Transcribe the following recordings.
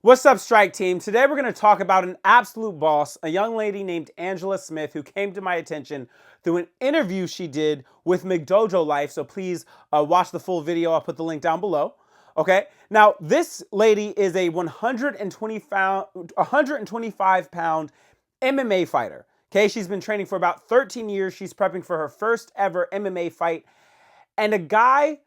What's up, Strike Team? Today we're going to talk about an absolute boss, a young lady named Angela Smith, who came to my attention through an interview she did with McDojo Life. So please watch the full video. I'll put the link down below. Okay. Now, this lady is a 125-pound MMA fighter. Okay. She's been training for about 13 years. She's prepping for her first ever MMA fight. And a guy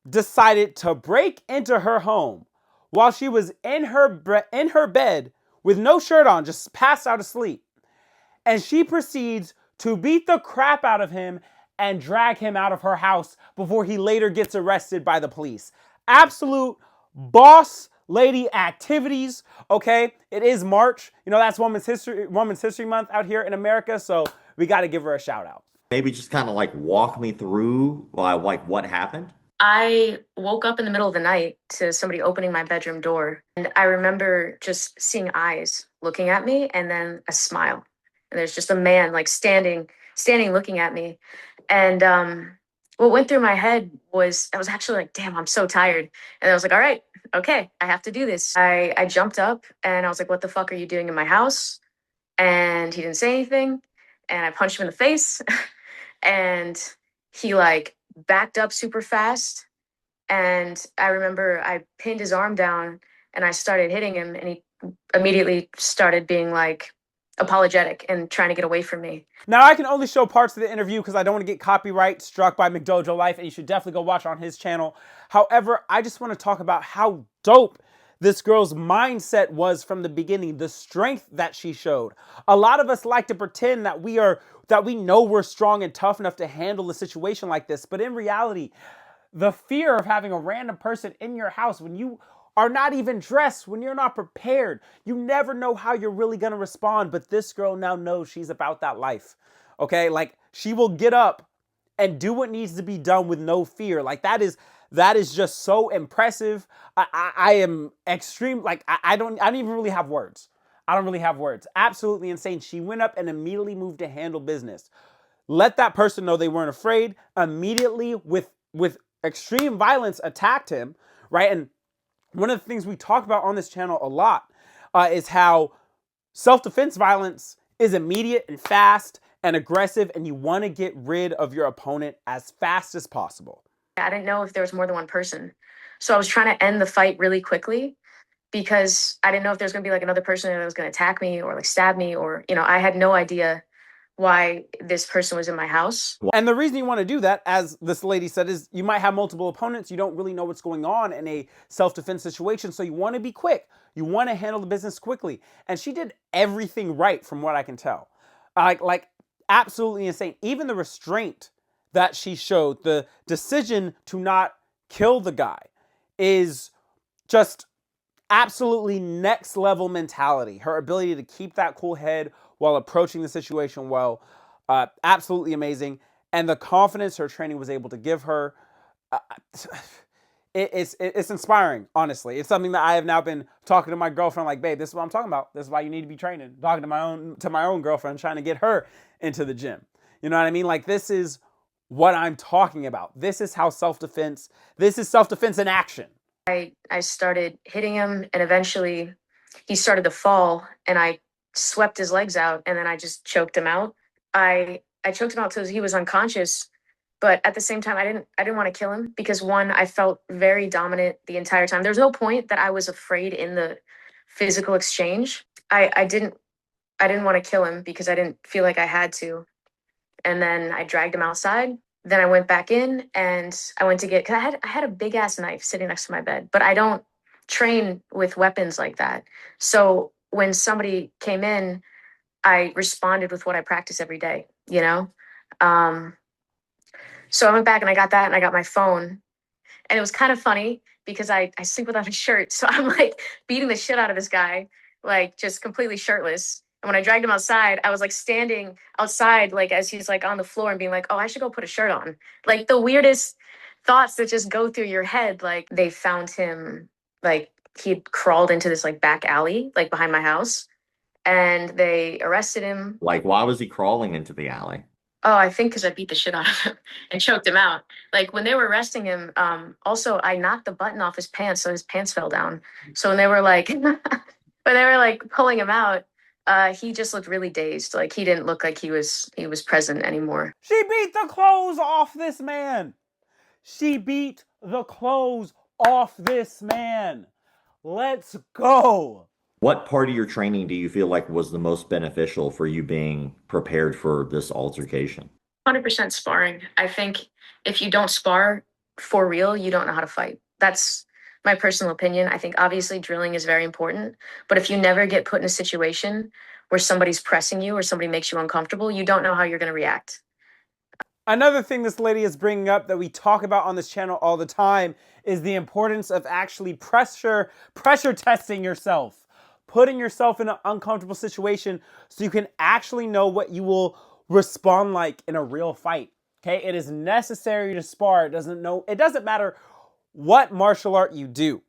decided to break into her home while she was in her bed with no shirt on, just passed out asleep. And she proceeds to beat the crap out of him and drag him out of her house before he later gets arrested by the police. Absolute boss lady activities, okay? It is March. You know, that's Women's History Month out here in America, so we got to give her a shout out. Maybe just kind of like walk me through like what happened. I woke up in the middle of the night to somebody opening my bedroom door. And I remember just seeing eyes looking at me and then a smile. And there's just a man like standing looking at me. And what went through my head was I was actually like, damn, I'm so tired. And I was like, all right, okay, I have to do this. I jumped up and I was like, what the fuck are you doing in my house? And he didn't say anything. And I punched him in the face. And he like backed up super fast. And I remember I pinned his arm down and I started hitting him, and he immediately started being like apologetic and trying to get away from me. Now, I can only show parts of the interview because I don't want to get copyright struck by McDojo Life, and you should definitely go watch on his channel. However, I just want to talk about how dope this girl's mindset was from the beginning, the strength that she showed. A lot of us like to pretend that we know we're strong and tough enough to handle a situation like this, but in reality, the fear of having a random person in your house when you are not even dressed, when you're not prepared, you never know how you're really going to respond. But this girl now knows she's about that life. Okay? Like, she will get up and do what needs to be done with no fear. Like, that is just so impressive. I am extreme. Like, I don't even really have words. I don't really have words. Absolutely insane. She went up and immediately moved to handle business. Let that person know they weren't afraid. Immediately with extreme violence attacked him, right? And one of the things we talk about on this channel a lot is how self-defense violence is immediate and fast and aggressive, and you want to get rid of your opponent as fast as possible. I didn't know if there was more than one person. So I was trying to end the fight really quickly because I didn't know if there's going to be like another person that was going to attack me or like stab me, or, I had no idea why this person was in my house. And the reason you want to do that, as this lady said, is you might have multiple opponents. You don't really know what's going on in a self-defense situation. So you want to be quick. You want to handle the business quickly. And she did everything right from what I can tell. Like absolutely insane. Even the restraint that she showed, the decision to not kill the guy, is just absolutely next level mentality. Her ability to keep that cool head while approaching the situation well, absolutely amazing. And the confidence her training was able to give her, it's inspiring, honestly. It's something that I have now been talking to my girlfriend, like, babe, this is what I'm talking about. This is why you need to be training. Talking to my own girlfriend, trying to get her into the gym. You know what I mean? Like, this is what I'm talking about. This is self-defense in action. I started hitting him, and eventually he started to fall, and I swept his legs out, and then I just choked him out. I choked him out till he was unconscious, but at the same time I didn't want to kill him because, one, I felt very dominant the entire time. There was no point that I was afraid in the physical exchange. I didn't want to kill him because I didn't feel like I had to. And then I dragged him outside. Then I went back in and I went to get, because I had a big ass knife sitting next to my bed, but I don't train with weapons like that. So when somebody came in, I responded with what I practice every day, you know? So I went back and I got that, and I got my phone. And it was kind of funny because I sleep without a shirt. So I'm like beating the shit out of this guy, like just completely shirtless. And when I dragged him outside, I was like standing outside, like as he's like on the floor and being like, oh, I should go put a shirt on. Like the weirdest thoughts that just go through your head. Like they found him, like he'd crawled into this like back alley, like behind my house, and they arrested him. Like, why was he crawling into the alley? Oh, I think because I beat the shit out of him and choked him out. Like when they were arresting him, also I knocked the button off his pants, so his pants fell down. So when they were like, when they were like pulling him out, he just looked really dazed. Like he didn't look like he was present anymore. She beat the clothes off this man. She beat the clothes off this man. Let's go. What part of your training do you feel like was the most beneficial for you being prepared for this altercation? 100% sparring. I think if you don't spar for real, you don't know how to fight. That's my personal opinion. I think obviously drilling is very important, but if you never get put in a situation where somebody's pressing you or somebody makes you uncomfortable, you don't know how you're going to react. Another thing this lady is bringing up that we talk about on this channel all the time is the importance of actually pressure testing yourself, putting yourself in an uncomfortable situation so you can actually know what you will respond like in a real fight. Okay, it is necessary to spar. It doesn't matter what martial art you do.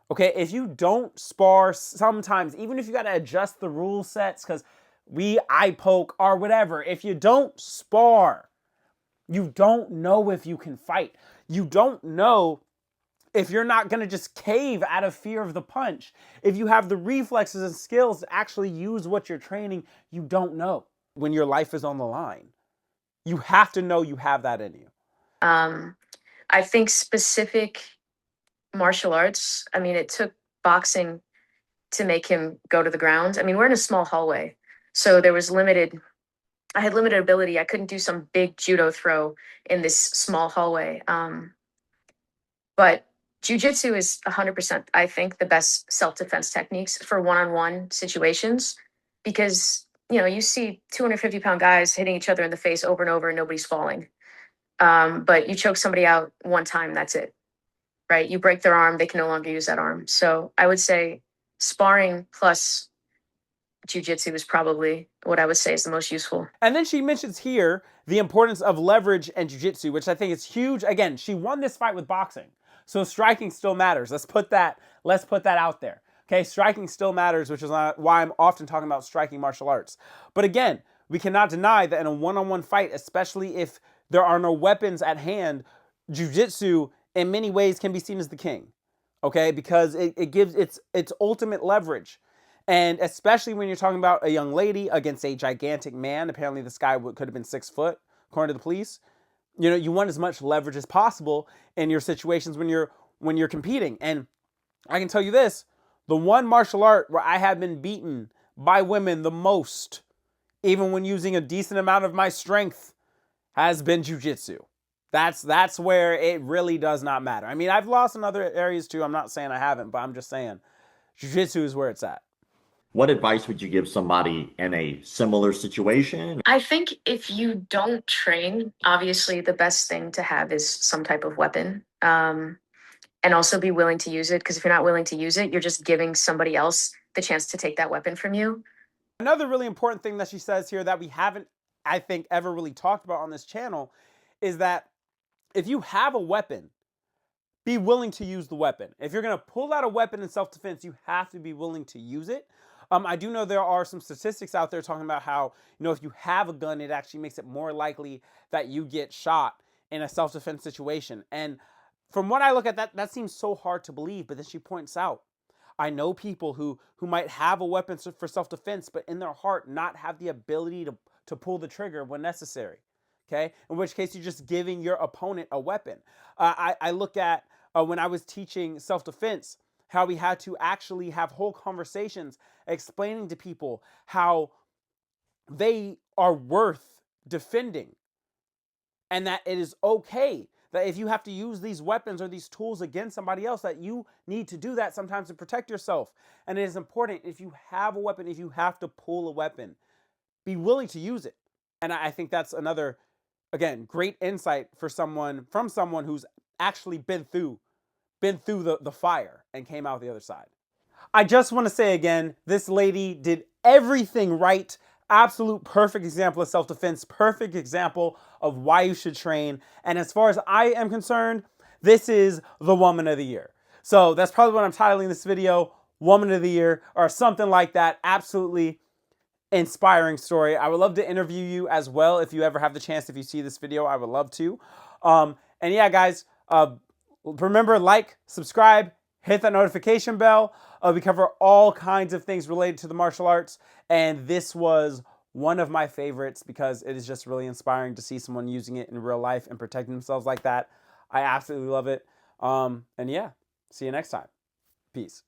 Okay, if you don't spar sometimes, even if you got to adjust the rule sets because we eye poke or whatever, if you don't spar, you don't know if you can fight. You don't know if you're not going to just cave out of fear of the punch. If you have the reflexes and skills to actually use what you're training, you don't know when your life is on the line. You have to know you have that in you. I think specific martial arts, I mean, it took boxing to make him go to the ground. I mean, we're in a small hallway, so I had limited ability. I couldn't do some big judo throw in this small hallway. But jujitsu is 100%, I think, the best self-defense techniques for one-on-one situations because, you see 250-pound guys hitting each other in the face over and over and nobody's falling. But you choke somebody out one time, that's it, right? You break their arm, they can no longer use that arm. So I would say sparring plus jiu-jitsu is probably what I would say is the most useful. And then she mentions here the importance of leverage and jiu-jitsu, which I think is huge. Again, she won this fight with boxing, so striking still matters. Let's put that out there. Okay, striking still matters, which is why I'm often talking about striking martial arts. But again, we cannot deny that in a one-on-one fight, especially if there are no weapons at hand, jiu-jitsu in many ways can be seen as the king. Okay, because it gives its ultimate leverage. And especially when you're talking about a young lady against a gigantic man, apparently this guy could have been 6 foot, according to the police. You want as much leverage as possible in your situations when you're competing. And I can tell you this, the one martial art where I have been beaten by women the most, even when using a decent amount of my strength, has been jiu-jitsu. That's where it really does not matter. I mean, I've lost in other areas too. I'm not saying I haven't, but I'm just saying jiu-jitsu is where it's at. What advice would you give somebody in a similar situation? I think if you don't train, obviously the best thing to have is some type of weapon. And also be willing to use it, because if you're not willing to use it, you're just giving somebody else the chance to take that weapon from you. Another really important thing that she says here that we haven't, I think, ever really talked about on this channel is that if you have a weapon, be willing to use the weapon. If you're going to pull out a weapon in self-defense, you have to be willing to use it. I do know there are some statistics out there talking about how, if you have a gun, it actually makes it more likely that you get shot in a self-defense situation. And from what I look at, that seems so hard to believe. But then she points out, I know people who might have a weapon for self-defense, but in their heart not have the ability to pull the trigger when necessary. Okay? In which case, you're just giving your opponent a weapon. I look at when I was teaching self-defense, how we had to actually have whole conversations explaining to people how they are worth defending and that it is okay that if you have to use these weapons or these tools against somebody else, that you need to do that sometimes to protect yourself. And it is important, if you have a weapon, if you have to pull a weapon, be willing to use it. And I think that's another, again, great insight from someone who's actually been through the fire and came out the other side. I just want to say again, this lady did everything right. Absolute perfect example of self-defense, perfect example of why you should train. And as far as I am concerned, this is the Woman of the Year. So that's probably what I'm titling this video, Woman of the Year or something like that. Absolutely inspiring story. I would love to interview you as well if you ever have the chance. If you see this video, I would love to. And yeah, guys, remember, like, subscribe, hit that notification bell. We cover all kinds of things related to the martial arts, and this was one of my favorites because it is just really inspiring to see someone using it in real life and protecting themselves like that. I absolutely love it. And yeah, see you next time. Peace.